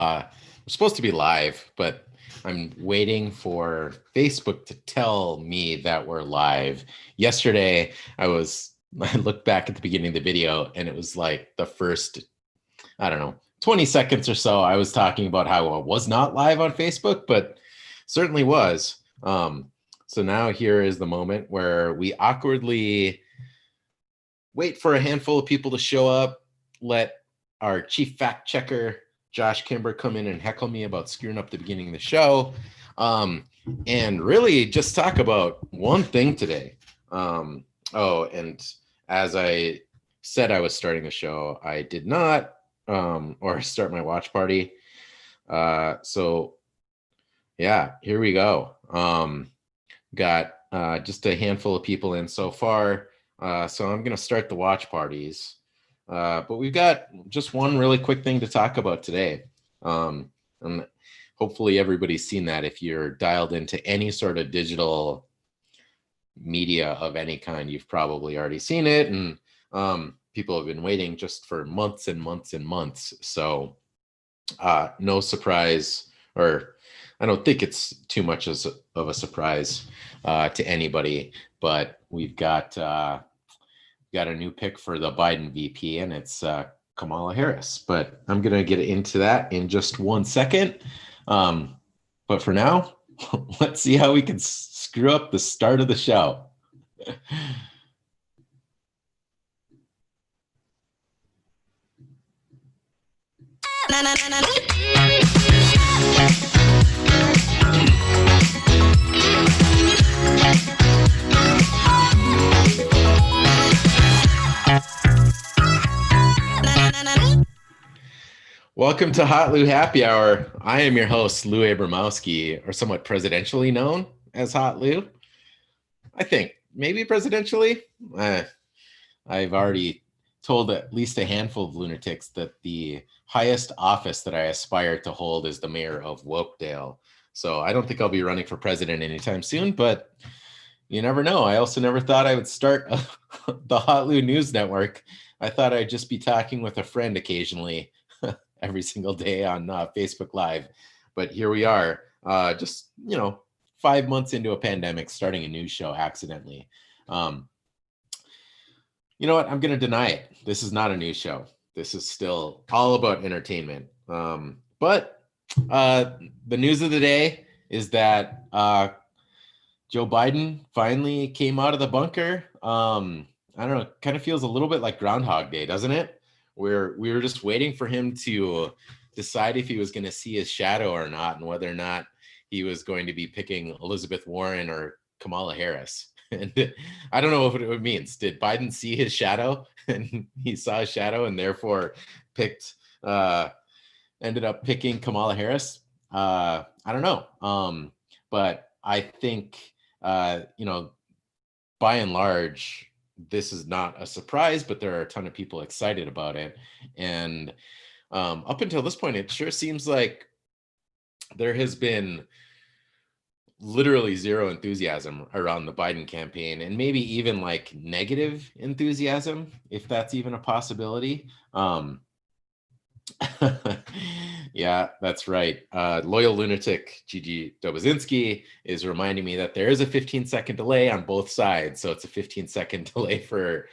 We're supposed to be live, but I'm waiting for Facebook to tell me that we're live. Yesterday, I looked back at the beginning of the video and it was like the first, I don't know, 20 seconds or so. I was talking about how I was not live on Facebook, but certainly was. So now here is the moment where we awkwardly wait for a handful of people to show up, let our chief fact checker, Josh Kimber, come in and heckle me about screwing up the beginning of the show, and really just talk about one thing today. And as I said I was starting the show, I did not, or start my watch party. So yeah, here we go. Got just a handful of people in so far. So I'm going to start the watch parties. But we've got just one really quick thing to talk about today. And hopefully everybody's seen that. If you're dialed into any sort of digital media of any kind, you've probably already seen it. And people have been waiting just for months and months and months. So no surprise, or I don't think it's too much of a surprise to anybody, but we've got a new pick for the Biden VP, and it's Kamala Harris. But I'm going to get into that in just 1 second. But for now, let's see how we can screw up the start of the show. Welcome to hotlou Happy Hour. I am your host, Lou Abramowski, or somewhat presidentially known as hotlou. I think maybe presidentially. I've already told at least a handful of lunatics that the highest office that I aspire to hold is the mayor of Wokedale. So I don't think I'll be running for president anytime soon, but you never know. I also never thought I would start the hotlou News Network. I thought I'd just be talking with a friend occasionally every single day on Facebook Live. But here we are, just, 5 months into a pandemic, starting a news show accidentally. You know what? I'm going to deny it. This is not a news show. This is still all about entertainment. But the news of the day is that Joe Biden finally came out of the bunker. I don't know, it kind of feels a little bit like Groundhog Day, doesn't it? Where we were just waiting for him to decide if he was going to see his shadow or not, and whether or not he was going to be picking Elizabeth Warren or Kamala Harris. And I don't know what it means. Did Biden see his shadow and he saw his shadow and therefore ended up picking Kamala Harris? I don't know. But I think, by and large, this is not a surprise, but there are a ton of people excited about it. And up until this point, it sure seems like there has been literally zero enthusiasm around the Biden campaign, and maybe even like negative enthusiasm, if that's even a possibility. Yeah, that's right. Loyal lunatic Gigi Dobozinski is reminding me that there is a 15-second delay on both sides. So it's a 15-second delay for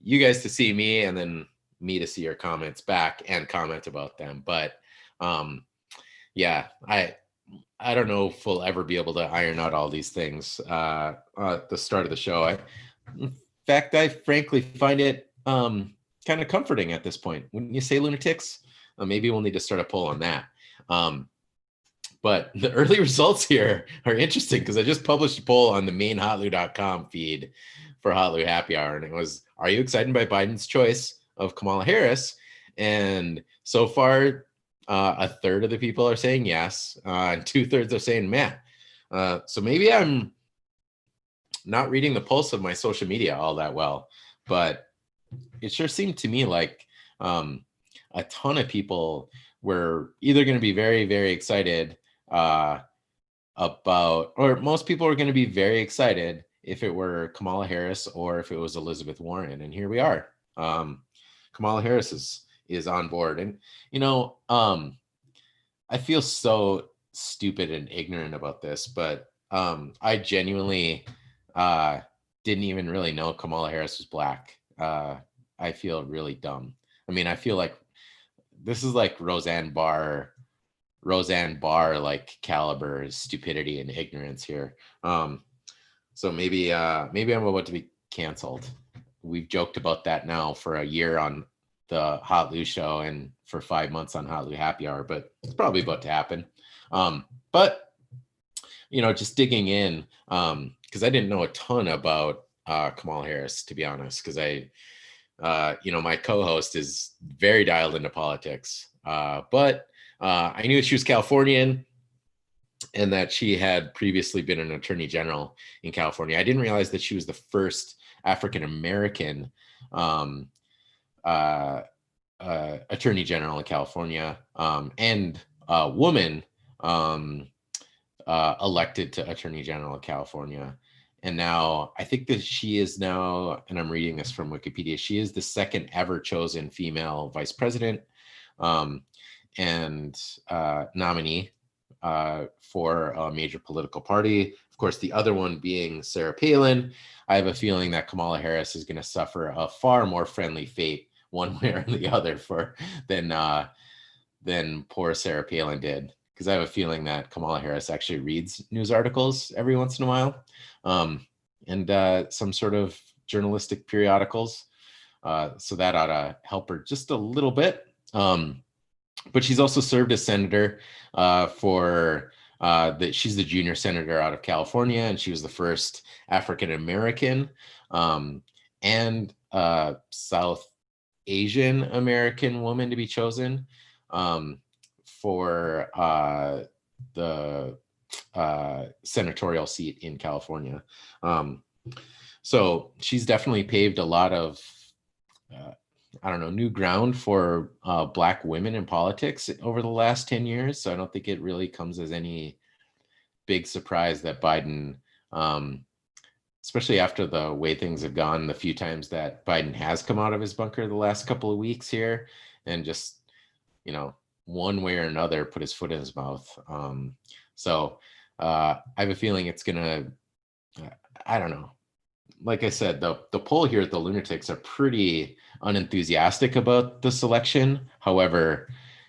you guys to see me and then me to see your comments back and comment about them. But yeah, I don't know if we'll ever be able to iron out all these things at the start of the show. In fact, I frankly find it kind of comforting at this point. Wouldn't you say, lunatics? Maybe we'll need to start a poll on that. But the early results here are interesting because I just published a poll on the main hotlou.com feed for hotlou Happy Hour, and it was, are you excited by Biden's choice of Kamala Harris? And so far, a third of the people are saying yes, and 2/3 are saying meh. So maybe I'm not reading the pulse of my social media all that well, but it sure seemed to me like a ton of people were either going to be very, very excited about, or most people are going to be very excited if it were Kamala Harris or if it was Elizabeth Warren. And here we are. Kamala Harris is on board. And, I feel so stupid and ignorant about this, but I genuinely uh, didn't even really know Kamala Harris was black. I feel really dumb. I mean, I feel like this is like Roseanne Barr like caliber stupidity and ignorance here. So maybe I'm about to be canceled. We've joked about that now for a year on the Hotlou show and for 5 months on Hotlou Happy Hour, but it's probably about to happen. But just digging in, because I didn't know a ton about Kamala Harris, to be honest, because my co-host is very dialed into politics, but I knew she was Californian and that she had previously been an attorney general in California. I didn't realize that she was the first African American attorney general in California, and a woman elected to attorney general of California. And now I think that she is now, and I'm reading this from Wikipedia, she is the second ever chosen female vice president and nominee for a major political party. Of course, the other one being Sarah Palin. I have a feeling that Kamala Harris is going to suffer a far more friendly fate one way or the other than poor Sarah Palin did. Because I have a feeling that Kamala Harris actually reads news articles every once in a while, and some sort of journalistic periodicals. So that ought to help her just a little bit. But she's also served as senator she's the junior senator out of California, and she was the first African American and South Asian American woman to be chosen for the senatorial seat in California. So she's definitely paved a lot of new ground for Black women in politics over the last 10 years. So I don't think it really comes as any big surprise that Biden, especially after the way things have gone, the few times that Biden has come out of his bunker the last couple of weeks here and just, one way or another put his foot in his mouth. So I have a feeling it's going to, I don't know. Like I said, the poll here at the Lunatics are pretty unenthusiastic about this election. However,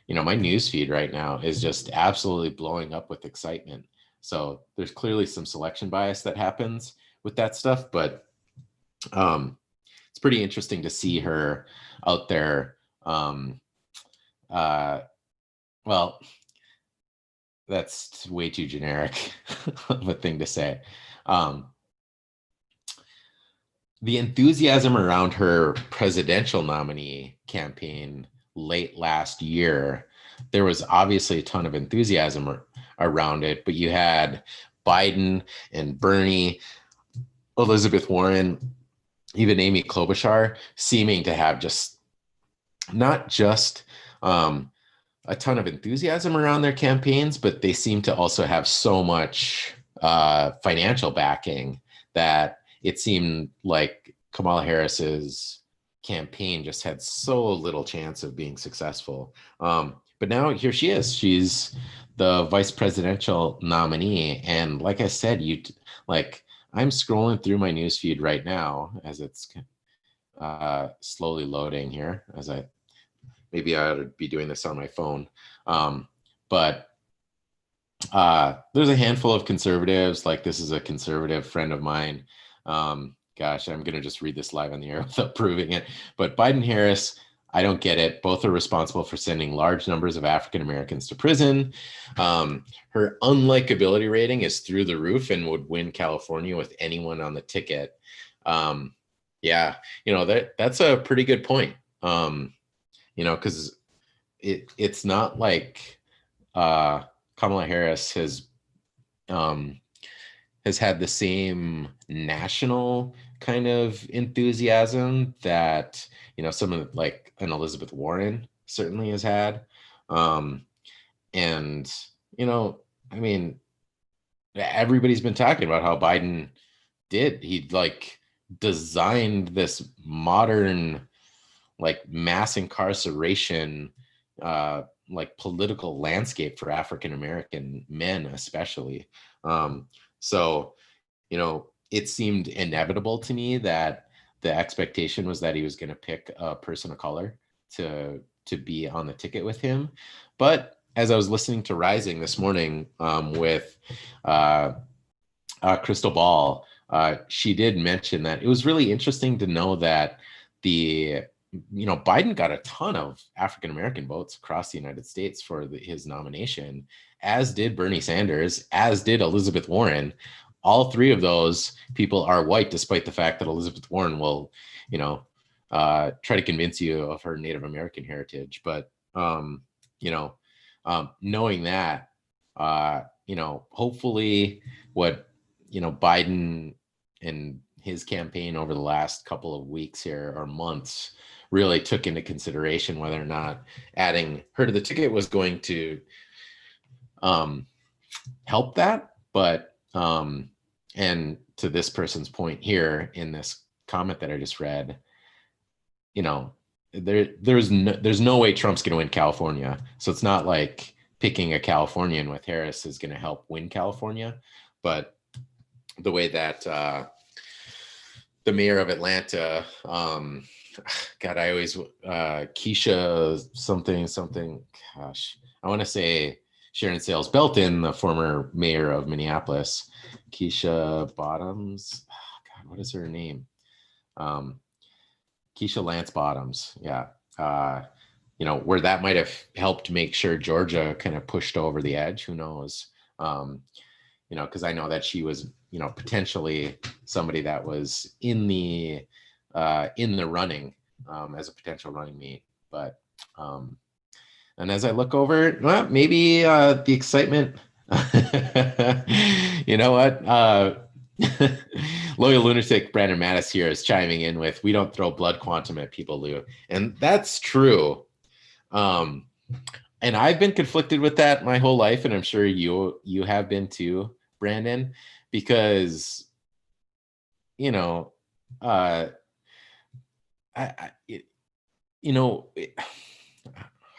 my news feed right now is just absolutely blowing up with excitement. So there's clearly some selection bias that happens with that stuff, but it's pretty interesting to see her out there. Well, that's way too generic of a thing to say. The enthusiasm around her presidential nominee campaign late last year, there was obviously a ton of enthusiasm around it, but you had Biden and Bernie, Elizabeth Warren, even Amy Klobuchar seeming to have just not just a ton of enthusiasm around their campaigns, but they seem to also have so much financial backing that it seemed like Kamala Harris's campaign just had so little chance of being successful. But now here she is. She's the vice presidential nominee. And like I said, I'm scrolling through my newsfeed right now as it's slowly loading here. Maybe I ought to be doing this on my phone. But there's a handful of conservatives. Like, this is a conservative friend of mine. Gosh, I'm going to just read this live on the air without proving it. But Biden Harris, I don't get it. Both are responsible for sending large numbers of African Americans to prison. Her unlikability rating is through the roof and would win California with anyone on the ticket. Yeah, that's a pretty good point. Because it's not like Kamala Harris has had the same national kind of enthusiasm that someone like an Elizabeth Warren certainly has had. And I mean, everybody's been talking about how Biden he designed this modern mass incarceration like political landscape for African American men, especially. So, it seemed inevitable to me that the expectation was that he was going to pick a person of color to be on the ticket with him. But as I was listening to Rising this morning with uh, Crystal Ball, she did mention that it was really interesting to know that Biden got a ton of African American votes across the United States for his nomination, as did Bernie Sanders, as did Elizabeth Warren. All three of those people are white, despite the fact that Elizabeth Warren will, try to convince you of her Native American heritage. But knowing that, hopefully, what Biden and his campaign over the last couple of weeks here or months really took into consideration whether or not adding her to the ticket was going to help that. But and to this person's point here in this comment that I just read, there's no way Trump's going to win California. So it's not like picking a Californian with Harris is going to help win California. But the way that the mayor of Atlanta, God, I always Keisha something. Gosh, I want to say Sharon Sales Belton, the former mayor of Minneapolis, Keisha Bottoms. God, what is her name? Keisha Lance Bottoms. Yeah. Where that might have helped make sure Georgia kind of pushed over the edge. Who knows? Because I know that she was, potentially somebody that was in the running as a potential running mate. But and as I look over, well, maybe the excitement. You know what? Loyal lunatic Brandon Mattis here is chiming in with, "We don't throw blood quantum at people, Lou," and that's true. And I've been conflicted with that my whole life, and I'm sure you have been too, Brandon, because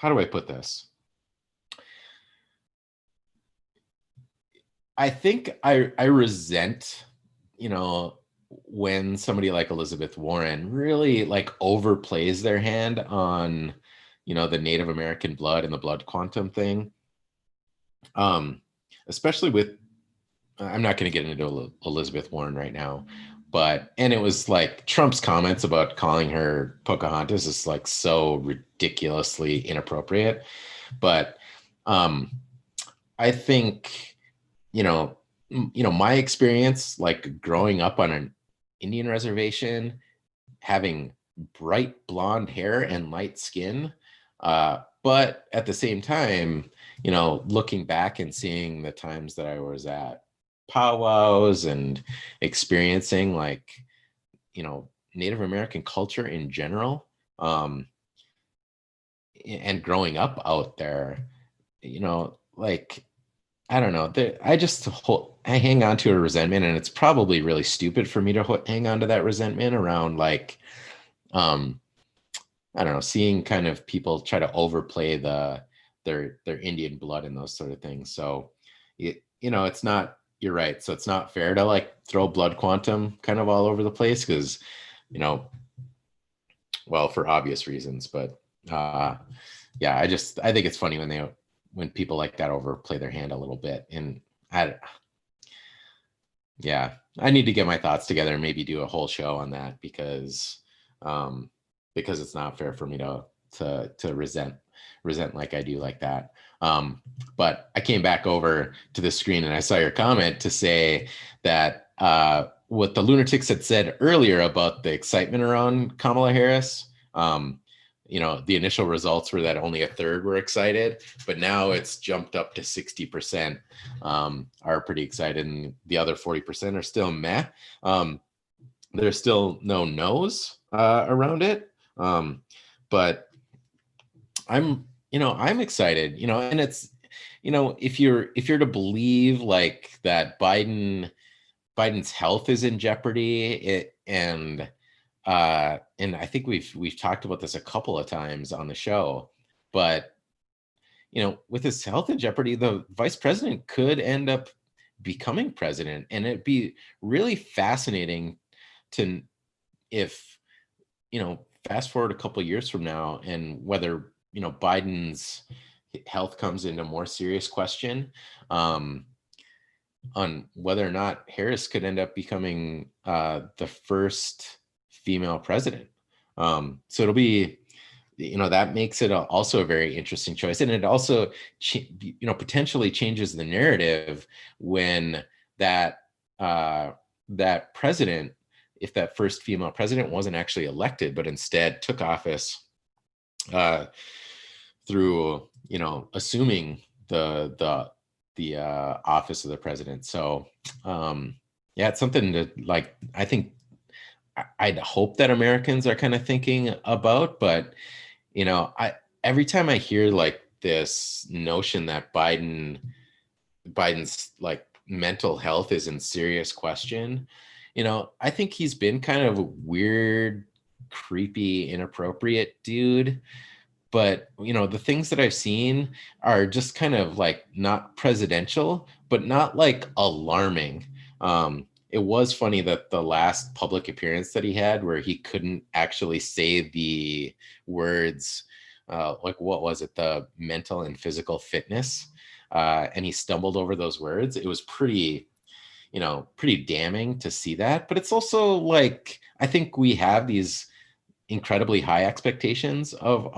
how do I put this? I think I resent, when somebody like Elizabeth Warren really like overplays their hand on, the Native American blood and the blood quantum thing. Especially with, I'm not going to get into Elizabeth Warren right now, and it was like Trump's comments about calling her Pocahontas is like so ridiculously inappropriate. But I think, my experience, like growing up on an Indian reservation, having bright blonde hair and light skin, but at the same time, looking back and seeing the times that I was at powwows and experiencing like, Native American culture in general, and growing up out there, like, I don't know. I hang on to a resentment, and it's probably really stupid for me to hang on to that resentment around like, I don't know, seeing kind of people try to overplay their Indian blood and those sort of things. So, it's not. You're right. So it's not fair to like throw blood quantum kind of all over the place because, well, for obvious reasons. But yeah, I think it's funny when people like that overplay their hand a little bit. And I need to get my thoughts together and maybe do a whole show on that because it's not fair for me to resent like I do like that. But I came back over to the screen and I saw your comment to say that what the lunatics had said earlier about the excitement around Kamala Harris, the initial results were that only a third were excited, but now it's jumped up to 60% are pretty excited, and the other 40% are still meh. There's still no no's around it, but I'm excited, and it's, if you're to believe like that Biden's health is in jeopardy, and I think we've talked about this a couple of times on the show, but with his health in jeopardy, the vice president could end up becoming president. And it'd be really fascinating to, if, fast forward a couple of years from now, and whether, Biden's health comes into more serious question, on whether or not Harris could end up becoming the first female president. So it'll be, that makes it also a very interesting choice. And it also, potentially changes the narrative when that president, if that first female president wasn't actually elected, but instead took office through, assuming the office of the president. So yeah, it's something to, like, I think I'd hope that Americans are kind of thinking about. But every time I hear like this notion that Biden's like mental health is in serious question, I think he's been kind of a weird, creepy, inappropriate dude. But the things that I've seen are just kind of like not presidential, but not like alarming. It was funny that the last public appearance that he had, where he couldn't actually say the words, like, what was it, the mental and physical fitness, and he stumbled over those words. It was pretty damning to see that. But it's also like, I think we have these incredibly high expectations of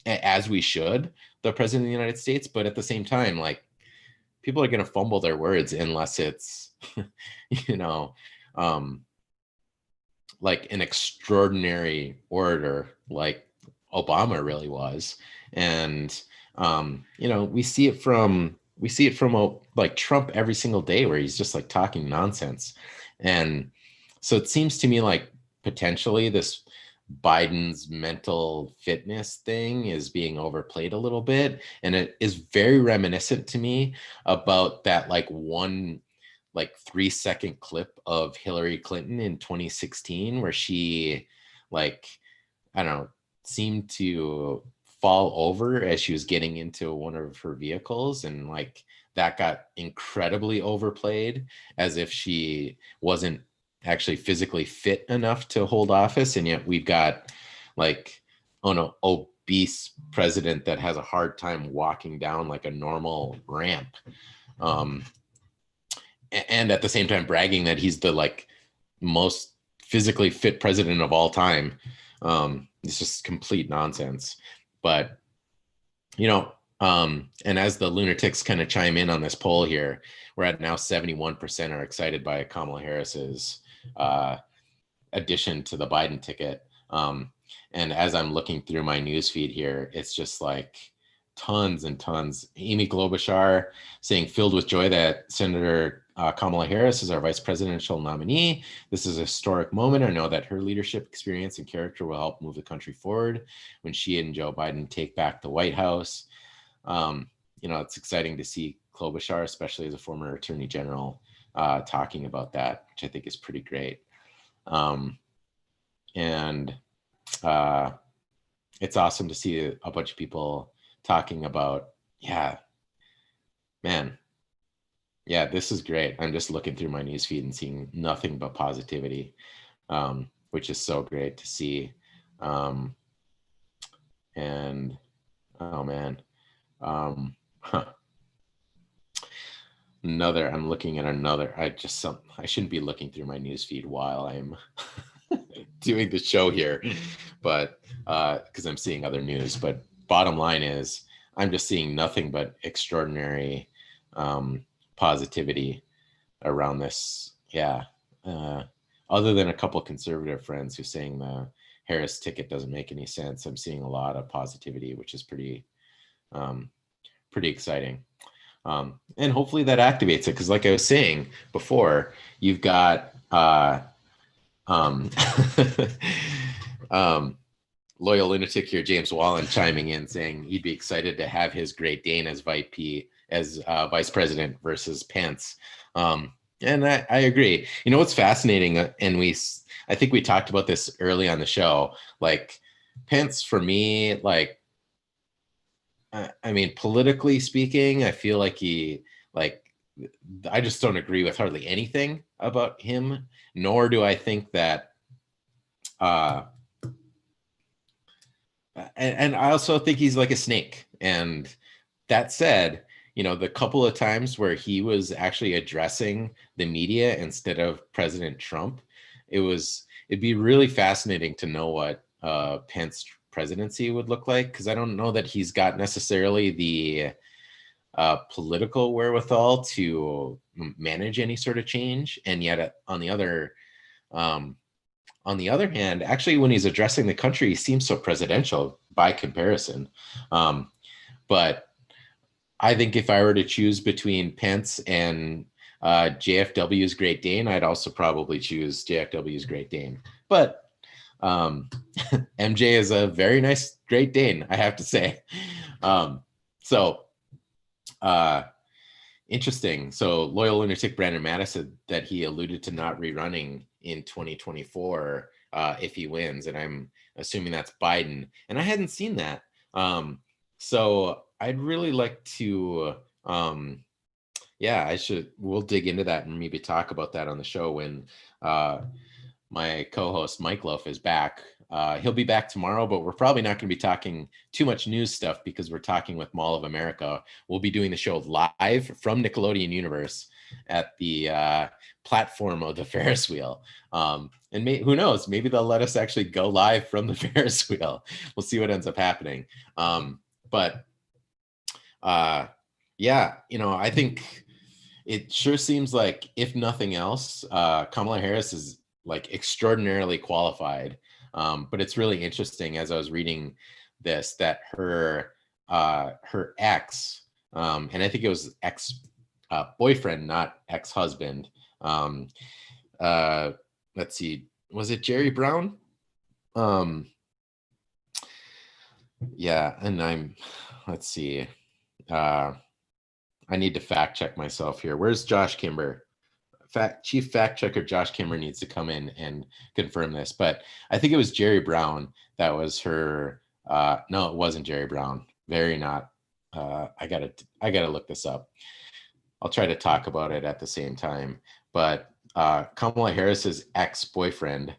as we should, the president of the United States. But at the same time, like, people are going to fumble their words unless it's, like an extraordinary orator like Obama really was. And, we see it from like Trump every single day, where he's just like talking nonsense. And so it seems to me like potentially this Biden's mental fitness thing is being overplayed a little bit. And it is very reminiscent to me about that like 3-second clip of Hillary Clinton in 2016, where she, like, I don't know, seemed to fall over as she was getting into one of her vehicles, and like that got incredibly overplayed, as if she wasn't actually physically fit enough to hold office. And yet we've got like, oh no, obese president that has a hard time walking down like a normal ramp, and at the same time bragging that he's the like most physically fit president of all time. It's just complete nonsense. But and as the lunatics kind of chime in on this poll here, we're at now 71% are excited by Kamala Harris's addition to the Biden ticket. And as I'm looking through my news feed here, it's just like tons and tons. Amy Klobuchar saying, filled with joy that Senator Kamala Harris is our vice presidential nominee. This is a historic moment. I know that her leadership experience and character will help move the country forward when she and Joe Biden take back the White House. It's exciting to see Klobuchar, especially as a former attorney general, talking about that, which I think is pretty great. And it's awesome to see a bunch of people talking about, yeah, man, yeah, this is great. I'm just looking through my newsfeed and seeing nothing but positivity, which is so great to see. And oh man, I'm looking at another. I shouldn't be looking through my newsfeed while I'm doing the show here, but because I'm seeing other news. But bottom line is, I'm just seeing nothing but extraordinary positivity around this. Yeah. Other than a couple of conservative friends who saying the Harris ticket doesn't make any sense, I'm seeing a lot of positivity, which is pretty exciting. And hopefully that activates it. Because like I was saying before, you've got loyal lunatic here, James Wallen, chiming in saying he'd be excited to have his Great Dane as vice president versus Pence. And I agree. What's fascinating, and I think we talked about this early on the show, like Pence for me, like I mean, politically speaking, I feel like like, I just don't agree with hardly anything about him, nor do I think that, uh, and I also think he's like a snake. And that said, the couple of times where he was actually addressing the media instead of President Trump, it'd be really fascinating to know what Pence presidency would look like, because I don't know that he's got necessarily the political wherewithal to manage any sort of change. And yet, um, on the other hand, actually, when he's addressing the country, he seems so presidential by comparison. Um, but I think if I were to choose between Pence and JFW's Great Dane, I'd also probably choose JFW's Great Dane. But um, MJ is a very nice Great Dane, I have to say. So interesting. So loyal lunatic Brandon Mattis said that he alluded to not rerunning in 2024 if he wins, and I'm assuming that's Biden. And I hadn't seen that. So I'd really like to, yeah, we'll dig into that and maybe talk about that on the show when my co-host Mike Loaf is back. He'll be back tomorrow, but we're probably not going to be talking too much news stuff because we're talking with Mall of America. We'll be doing the show live from Nickelodeon Universe at the platform of the Ferris wheel. And who knows, maybe they'll let us actually go live from the Ferris wheel. We'll see what ends up happening. But yeah, I think it sure seems like, if nothing else, Kamala Harris is like extraordinarily qualified. But it's really interesting, as I was reading this, that her ex, and I think it was ex boyfriend, not ex-husband. Let's see, was it Jerry Brown? Yeah, and let's see. I need to fact check myself here. Where's Josh Kimber? Chief fact checker Josh Kimber needs to come in and confirm this, but I think it was Jerry Brown that was her. No, it wasn't Jerry Brown. Very not. I gotta look this up. I'll try to talk about it at the same time. But Kamala Harris's ex-boyfriend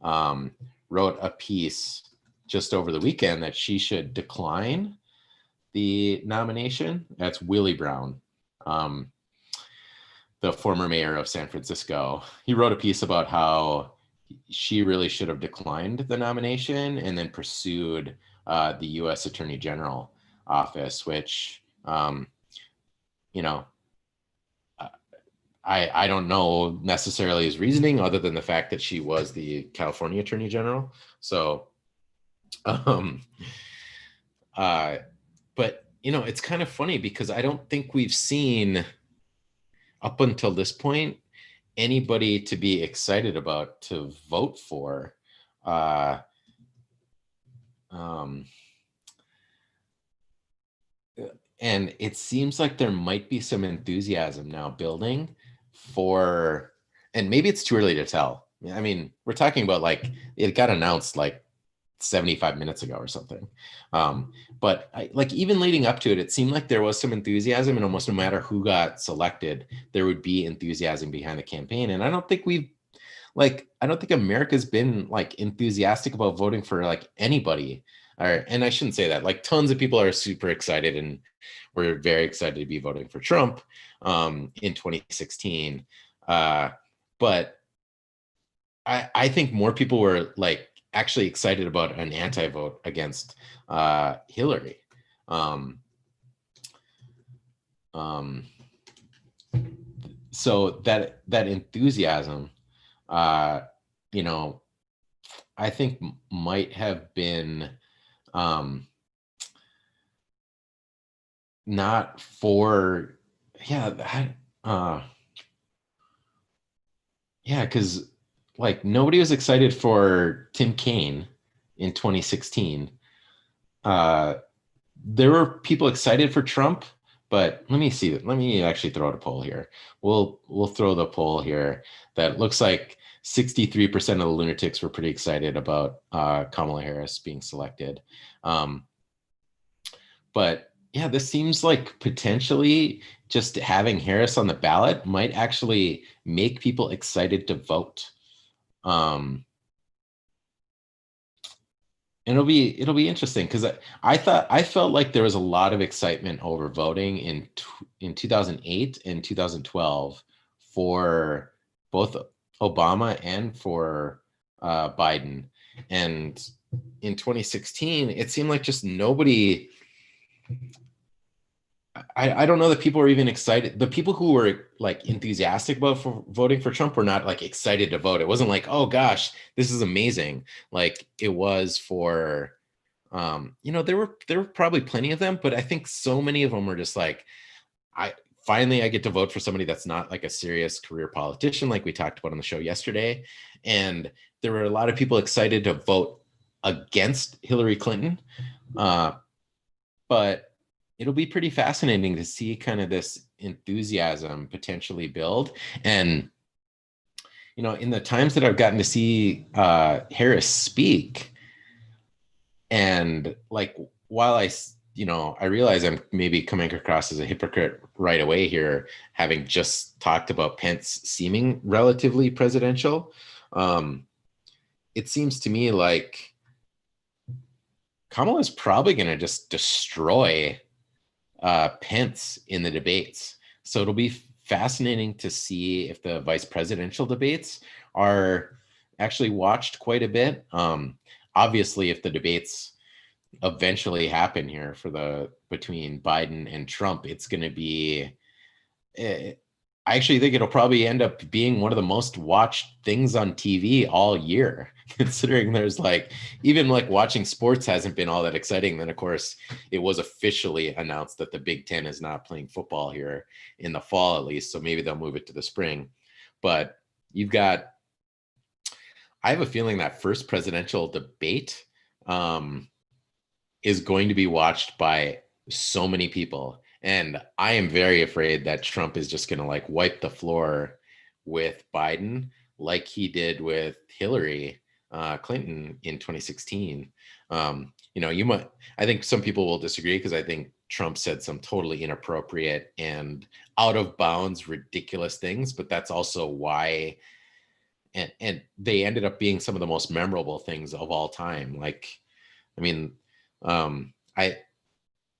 wrote a piece just over the weekend that she should decline the nomination. That's Willie Brown, the former mayor of San Francisco. He wrote a piece about how she really should have declined the nomination and then pursued the U.S. Attorney General office, which, I don't know necessarily his reasoning, other than the fact that she was the California Attorney General. So, but it's kind of funny because I don't think we've seen, up until this point, anybody to be excited about to vote for. And it seems like there might be some enthusiasm now building for, and maybe it's too early to tell. I mean, we're talking about like, it got announced like 75 minutes ago or something. But like, even leading up to it, it seemed like there was some enthusiasm, and almost no matter who got selected, there would be enthusiasm behind the campaign. And I don't think America's been like enthusiastic about voting for like anybody. And I shouldn't say that. Like, tons of people are super excited, and we're very excited to be voting for Trump in 2016. But I think more people were like actually excited about an anti-vote against Hillary. So that enthusiasm, I think might have been not for, because like nobody was excited for Tim Kaine in 2016. There were people excited for Trump, but let me see. Let me actually throw out a poll here. We'll throw the poll here that looks like 63% of the lunatics were pretty excited about Kamala Harris being selected. But Yeah, this seems like potentially just having Harris on the ballot might actually make people excited to vote. Um, and it'll be interesting because I felt like there was a lot of excitement over voting in 2008 and 2012 for both Obama and for Biden, and in 2016 it seemed like just nobody. I don't know that people are even excited. The people who were like enthusiastic about for voting for Trump were not like excited to vote. It wasn't like, oh gosh, this is amazing. Like it was for there were probably plenty of them, but I think so many of them were just like, I finally I get to vote for somebody that's not like a serious career politician, like we talked about on the show yesterday. And there were a lot of people excited to vote against Hillary Clinton. But it'll be pretty fascinating to see kind of this enthusiasm potentially build. And in the times that I've gotten to see Harris speak, and like while I realize I'm maybe coming across as a hypocrite right away here, having just talked about Pence seeming relatively presidential. um, it seems to me like Kamala is probably going to just destroy Pence in the debates. So it'll be fascinating to see if the vice presidential debates are actually watched quite a bit. Obviously, if the debates eventually happen here for the between Biden and Trump, it's going to be. eh, I actually think it'll probably end up being one of the most watched things on TV all year, considering there's like even like watching sports hasn't been all that exciting. Then of course it was officially announced that the Big Ten is not playing football here in the fall at least, so maybe they'll move it to the spring. But you've got, I have a feeling that first presidential debate um, is going to be watched by so many people. And I am very afraid that Trump is just going to like wipe the floor with Biden like he did with Hillary Clinton in 2016. I think some people will disagree because I think Trump said some totally inappropriate and out of bounds, ridiculous things, but that's also why. And they ended up being some of the most memorable things of all time. Like, I mean, um,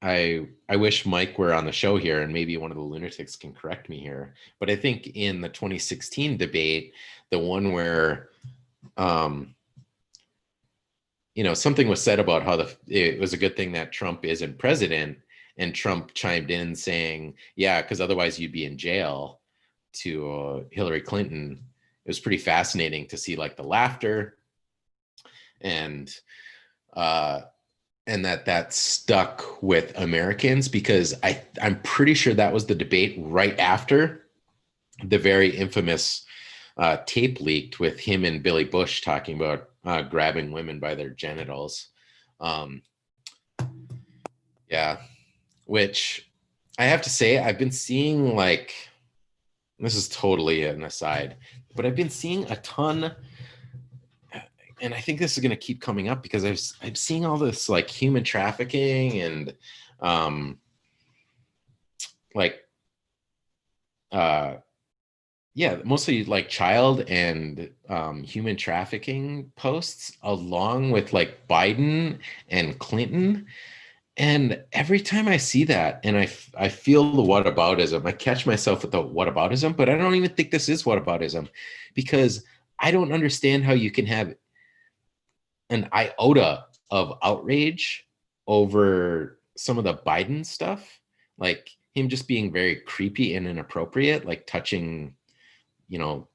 I wish Mike were on the show here, and maybe one of the lunatics can correct me here. But I think in the 2016 debate, the one where um, something was said about how it was a good thing that Trump isn't president, and Trump chimed in saying, "Yeah, because otherwise you'd be in jail." To Hillary Clinton, it was pretty fascinating to see like the laughter and uh, that stuck with Americans because I'm pretty sure that was the debate right after the very infamous tape leaked with him and Billy Bush talking about grabbing women by their genitals. Um, yeah, which I have to say I've been seeing like, this is totally an aside, but I've been seeing a ton, and I think this is going to keep coming up because I'm seeing all this like human trafficking and um, like uh, yeah, mostly like child and human trafficking posts, along with like Biden and Clinton. And every time I see that, and I feel the whataboutism, I catch myself with the whataboutism, but I don't even think this is whataboutism because I don't understand how you can have an iota of outrage over some of the Biden stuff, like him just being very creepy and inappropriate, like touching, you know,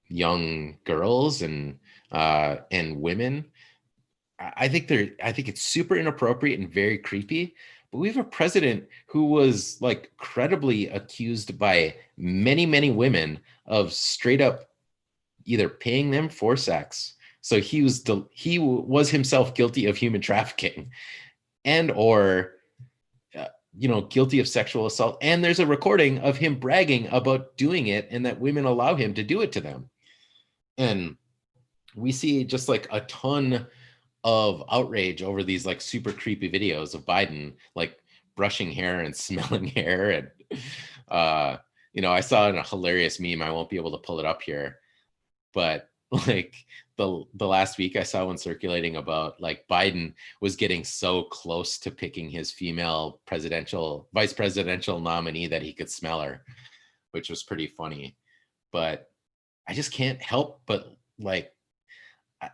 young girls and women. I think it's super inappropriate and very creepy. But we have a president who was like credibly accused by many, many women of straight up either paying them for sex. So he was himself guilty of human trafficking and or guilty of sexual assault. And there's a recording of him bragging about doing it and that women allow him to do it to them. And we see just like a ton of outrage over these like super creepy videos of Biden like brushing hair and smelling hair. And, I saw in a hilarious meme, I won't be able to pull it up here, but like the last week I saw one circulating about like Biden was getting so close to picking his female vice presidential nominee that he could smell her, which was pretty funny. But I just can't help but like,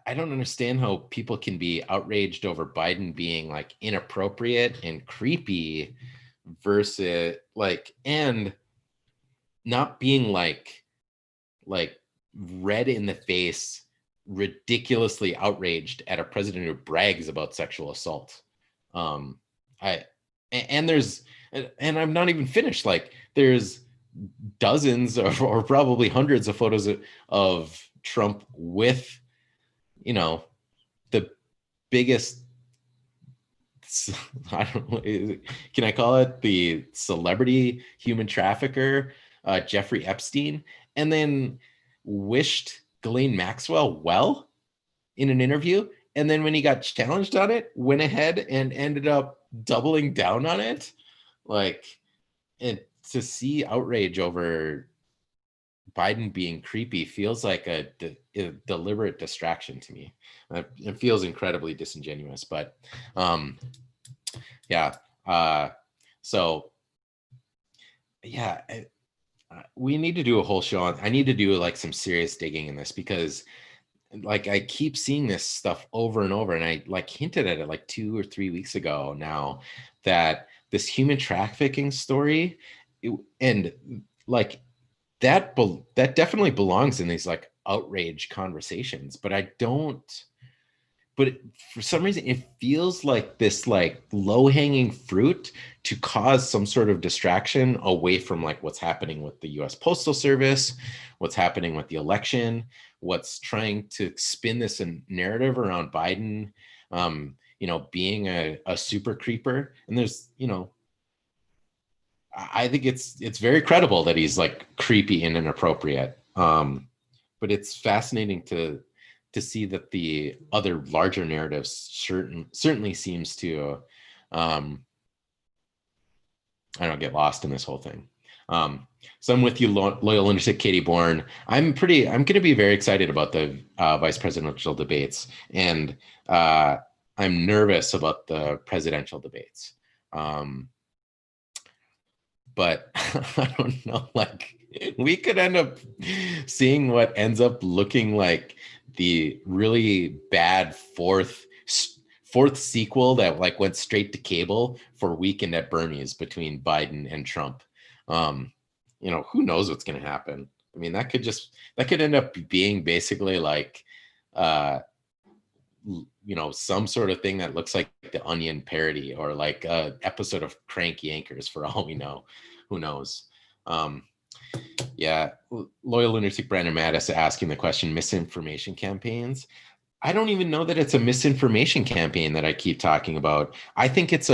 I don't understand how people can be outraged over Biden being like inappropriate and creepy versus like, and not being like red in the face, ridiculously outraged at a president who brags about sexual assault. I and there's and I'm not even finished. Like there's dozens or probably hundreds of photos of Trump with, the biggest, I don't know, can I call it the celebrity human trafficker, Jeffrey Epstein, and then wished Ghislaine Maxwell well in an interview. And then when he got challenged on it, went ahead and ended up doubling down on it. Like, and to see outrage over Biden being creepy feels like a deliberate distraction to me. It feels incredibly disingenuous, but yeah. So yeah, we need to do a whole show on, I need to do like some serious digging in this, because like I keep seeing this stuff over and over, and I like hinted at it like 2 or 3 weeks ago now, that this human trafficking story, and like that definitely belongs in these like outrage conversations, but for some reason it feels like this like low-hanging fruit to cause some sort of distraction away from like what's happening with the US Postal Service, what's happening with the election, what's trying to spin this narrative around Biden, being a super creeper. And there's, I think it's very credible that he's like creepy and inappropriate. But it's fascinating to see that the other larger narratives certainly seems to, get lost in this whole thing. So I'm with you, loyal listener Katie Bourne. I'm going to be very excited about the vice presidential debates, and I'm nervous about the presidential debates. But I don't know, like we could end up seeing what ends up looking like the really bad fourth sequel that like went straight to cable for Weekend at Bernie's between Biden and Trump. Who knows what's going to happen? I mean, that could end up being basically like, some sort of thing that looks like the Onion parody, or like a episode of Crank Yankers, for all we know. Who knows? Yeah, loyal lunatic Brandon Mattis asking the question: misinformation campaigns. I don't even know that it's a misinformation campaign that I keep talking about. I think it's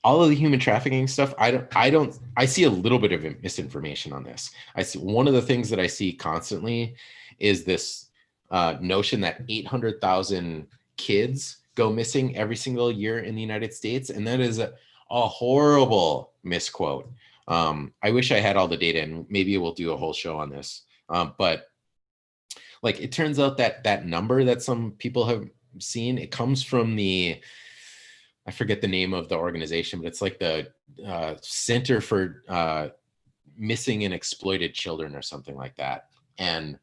all of the human trafficking stuff. I see a little bit of misinformation on this. I see one of the things that I see constantly is this notion that 800,000 kids go missing every single year in the United States. And that is a horrible misquote. I wish I had all the data, and maybe we'll do a whole show on this. But like, it turns out that number that some people have seen, it comes from I forget the name of the organization, but it's like the Center for Missing and Exploited Children or something like that. And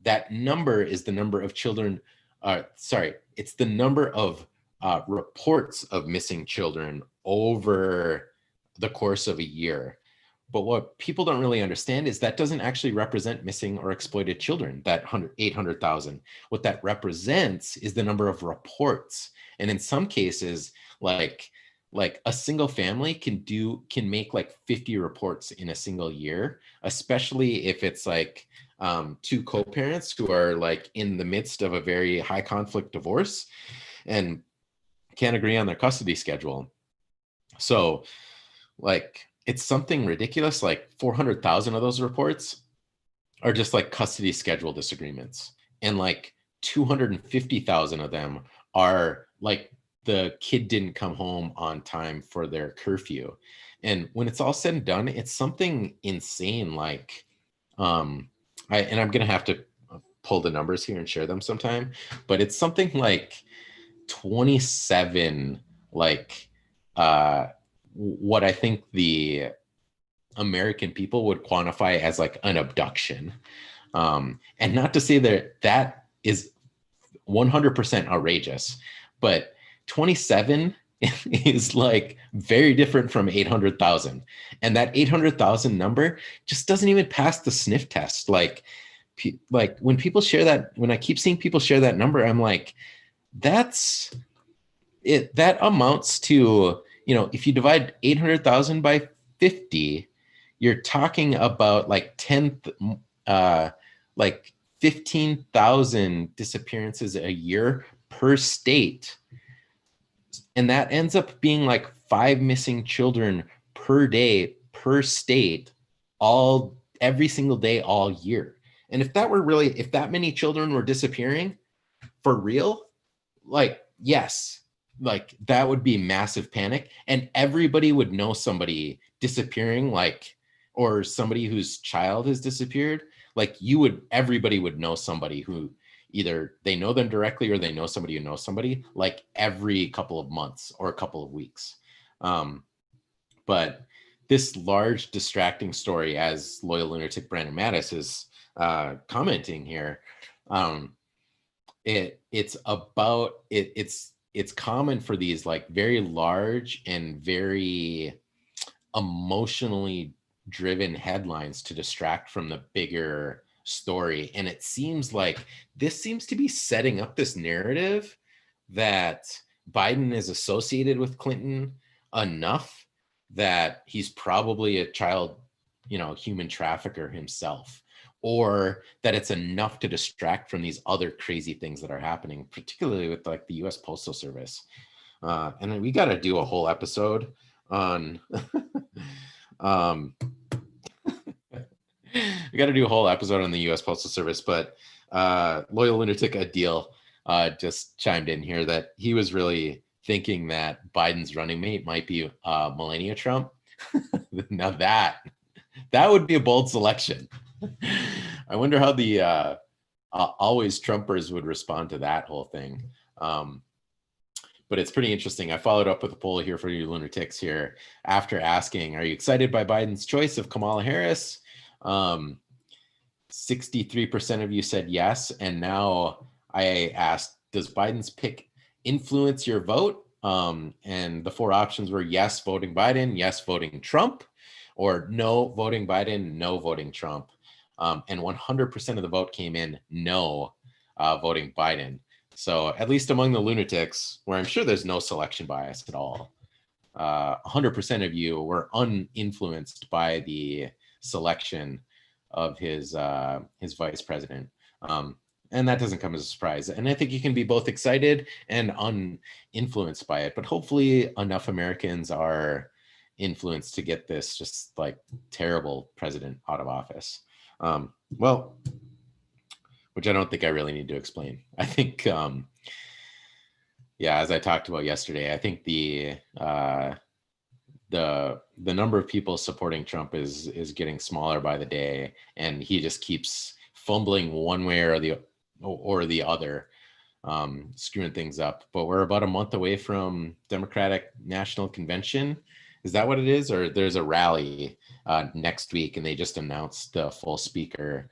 that number is the number of children, it's the number of reports of missing children over the course of a year. But what people don't really understand is that doesn't actually represent missing or exploited children, that 800,000. What that represents is the number of reports. And in some cases, like a single family can make like 50 reports in a single year, especially if it's like two co-parents who are like in the midst of a very high conflict divorce and can't agree on their custody schedule. So like, it's something ridiculous, like 400,000 of those reports are just like custody schedule disagreements. And like 250,000 of them are like the kid didn't come home on time for their curfew. And when it's all said and done, it's something insane. Like, and I'm going to have to pull the numbers here and share them sometime, but it's something like 27, like, what I think the American people would quantify as like an abduction. And not to say that that is 100% outrageous, but 27 is like very different from 800,000. And that 800,000 number just doesn't even pass the sniff test. Like when people share that, when I keep seeing people share that number, I'm like, that's it. That amounts to, if you divide 800,000 by 50, you're talking about like 10, like 15,000 disappearances a year per state. And that ends up being like 5 missing children per day, per state, every single day, all year. And if that many children were disappearing for real, like, yes, like that would be massive panic. And everybody would know somebody disappearing, like, or somebody whose child has disappeared. Like everybody would know somebody who either they know them directly or they know somebody who knows somebody, like every couple of months or a couple of weeks. But this large distracting story, as loyal lunatic Brandon Mattis is commenting here, it's common for these like very large and very emotionally driven headlines to distract from the bigger story. And it seems like this seems to be setting up this narrative that Biden is associated with Clinton enough that he's probably a child, human trafficker himself, or that it's enough to distract from these other crazy things that are happening, particularly with like the US Postal Service. And then we got to do a whole episode on we got to do a whole episode on the US Postal Service, but loyal lunatic Adil just chimed in here that he was really thinking that Biden's running mate might be Melania Trump. Now that would be a bold selection. I wonder how the always Trumpers would respond to that whole thing. But it's pretty interesting. I followed up with a poll here for you lunatics here after asking, are you excited by Biden's choice of Kamala Harris? 63% of you said yes. And now I asked, does Biden's pick influence your vote? And the 4 options were yes, voting Biden, yes, voting Trump, or no, voting Biden, no, voting Trump. And 100% of the vote came in no, voting Biden. So at least among the lunatics, where I'm sure there's no selection bias at all, 100% of you were uninfluenced by the selection of his vice president. And that doesn't come as a surprise. And I think you can be both excited and uninfluenced by it. But hopefully enough Americans are influenced to get this just like terrible president out of office. Well, which I don't think I really need to explain. I think, as I talked about yesterday, I think the number of people supporting Trump is getting smaller by the day, and he just keeps fumbling one way or the other, screwing things up. But we're about a month away from Democratic National Convention. Is that what it is? Or there's a rally next week, and they just announced the full speaker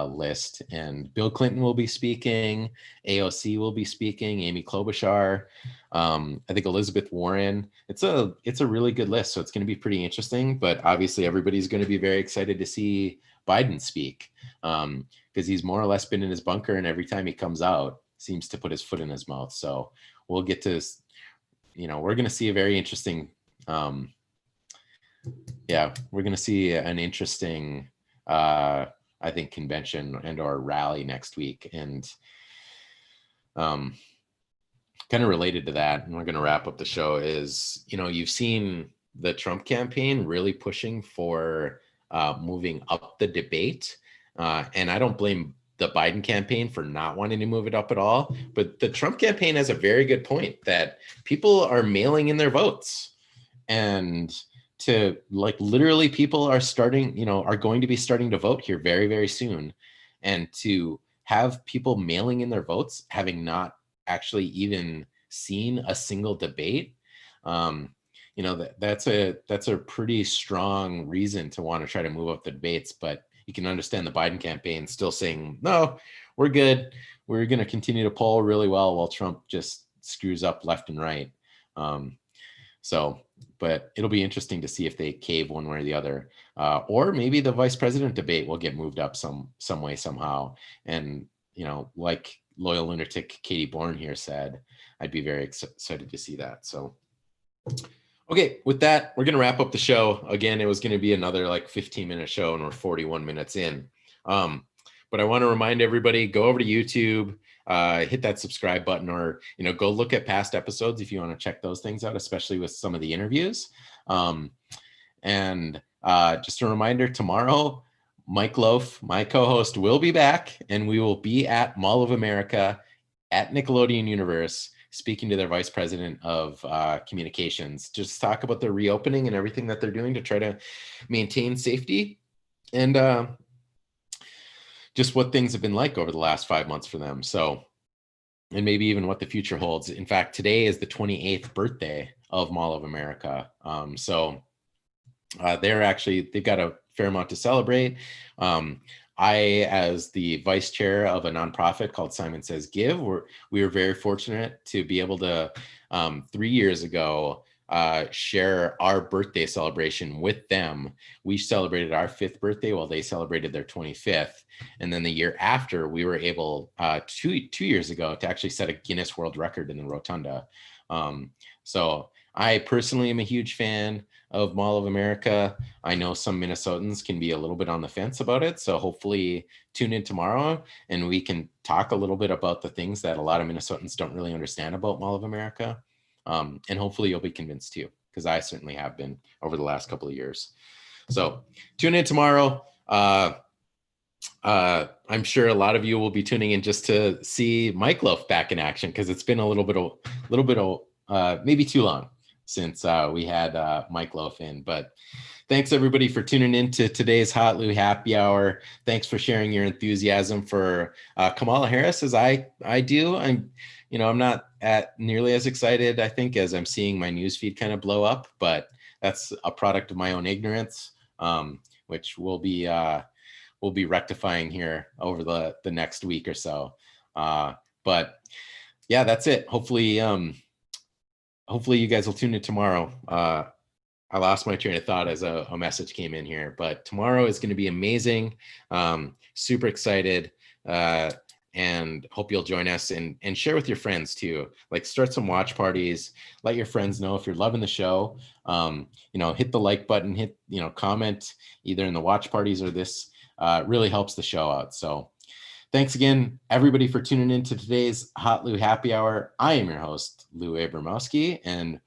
list, and Bill Clinton will be speaking, AOC will be speaking, Amy Klobuchar, I think Elizabeth Warren. It's a really good list, so it's going to be pretty interesting. But obviously everybody's going to be very excited to see Biden speak, because he's more or less been in his bunker, and every time he comes out seems to put his foot in his mouth. So we'll get to, we're going to see a very interesting we're going to see an interesting I think convention and or rally next week. And kind of related to that, and we're going to wrap up the show, is, you've seen the Trump campaign really pushing for moving up the debate. And I don't blame the Biden campaign for not wanting to move it up at all. But the Trump campaign has a very good point that people are mailing in their votes, and to like literally people are starting, are going to be starting to vote here very, very soon. And to have people mailing in their votes, having not actually even seen a single debate, that's a pretty strong reason to want to try to move up the debates. But you can understand the Biden campaign still saying, no, we're good. We're going to continue to poll really well while Trump just screws up left and right. But it'll be interesting to see if they cave one way or the other, or maybe the vice president debate will get moved up some way, somehow. And, like loyal lunatic Katie Bourne here said, I'd be very excited to see that. So, okay, with that, we're going to wrap up the show. Again, it was going to be another like 15-minute show, and we're 41 minutes in. But I want to remind everybody, go over to YouTube, hit that subscribe button, or, go look at past episodes if you want to check those things out, especially with some of the interviews. And just a reminder, tomorrow, Mike Loaf, my co-host, will be back, and we will be at Mall of America at Nickelodeon Universe, speaking to their vice president of communications, just talk about their reopening and everything that they're doing to try to maintain safety, and just what things have been like over the last 5 months for them. So, and maybe even what the future holds. In fact, today is the 28th birthday of Mall of America. They've got a fair amount to celebrate. I, as the vice chair of a nonprofit called Simon Says Give, we were very fortunate to be able to, 3 years ago, share our birthday celebration with them. We celebrated our 5th birthday while they celebrated their 25th. And then the year after, we were able, 2 years ago, to actually set a Guinness World Record in the Rotunda. So I personally am a huge fan of Mall of America. I know some Minnesotans can be a little bit on the fence about it. So hopefully tune in tomorrow and we can talk a little bit about the things that a lot of Minnesotans don't really understand about Mall of America. And hopefully you'll be convinced too, because I certainly have been over the last couple of years. So tune in tomorrow. I'm sure a lot of you will be tuning in just to see Mike Loaf back in action, because it's been a little bit of maybe too long since we had Mike Loaf in. But thanks everybody for tuning in to today's hotlou Happy Hour. Thanks for sharing your enthusiasm for Kamala Harris as I do. I'm not nearly as excited, I think, as I'm seeing my newsfeed kind of blow up, but that's a product of my own ignorance, which we'll be rectifying here over the next week or so. But yeah, that's it. Hopefully you guys will tune in tomorrow. I lost my train of thought as a message came in here, but tomorrow is going to be amazing. Super excited, and hope you'll join us and share with your friends too. Like, start some watch parties. Let your friends know if you're loving the show. Hit the like button, hit, comment either in the watch parties or this. Really helps the show out. So thanks again, everybody, for tuning in to today's hotlou Happy Hour. I am your host, Lou Abramowski, and